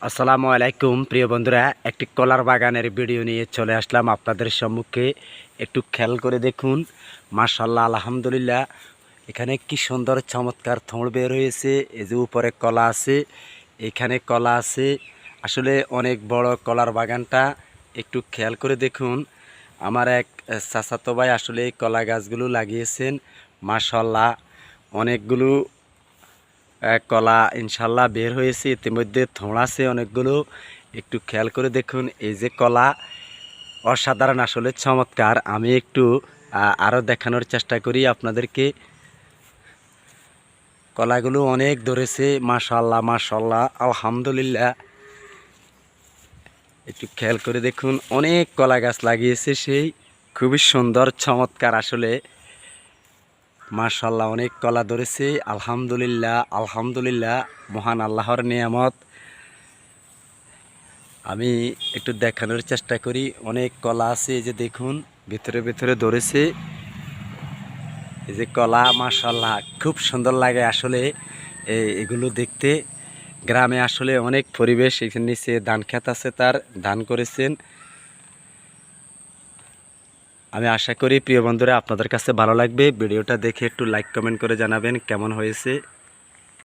আসসালামু আলাইকুম প্রিয় বন্ধুরা, একটি কলার বাগানের ভিডিও নিয়ে চলে আসলাম আপনাদের সম্মুখে। একটু খেয়াল করে দেখুন, মাশাআল্লাহ আলহামদুলিল্লাহ, এখানে কি সুন্দর চমৎকার থোড় বের হয়েছে। এই যে উপরে কলা আছে, এখানে কলা আছে। আসলে অনেক বড় কলার বাগানটা, একটু খেয়াল করে দেখুন। আমার এক চাচাতো ভাই আসলে এই কলা গাছগুলো লাগিয়েছেন। মাশাআল্লাহ অনেকগুলো কলা ইনশাল্লাহ বের হয়েছে, ইতিমধ্যে থোড় আছে অনেকগুলো। একটু খেয়াল করে দেখুন, এই যে কলা অসাধারণ, আসলে চমৎকার। আমি একটু আরও দেখানোর চেষ্টা করি আপনাদেরকে। কলাগুলো অনেক ধরেছে, মাশাল্লাহ মাশাল্লাহ আলহামদুলিল্লাহ। একটু খেয়াল করে দেখুন, অনেক কলা গাছ লাগিয়েছে সেই, খুবই সুন্দর চমৎকার। আসলে মাশাল্লাহ অনেক কলা ধরেছে, আলহামদুলিল্লাহ আলহামদুলিল্লাহ, মহান আল্লাহর নিয়ামত। আমি একটু দেখানোর চেষ্টা করি। অনেক কলা আছে, এই যে দেখুন ভিতরে ভিতরে ধরেছে। এই যে কলা, মাশাল্লাহ খুব সুন্দর লাগে আসলে এগুলো দেখতে। গ্রামে আসলে অনেক পরিবেশ, এখানে নিচে ধান ক্ষেত আছে, তার ধান করেছেন। আমি আশা করি প্রিয় বন্ধুরা আপনাদের কাছে ভালো লাগবে। ভিডিওটা দেখে একটু লাইক কমেন্ট করে জানাবেন কেমন হয়েছে।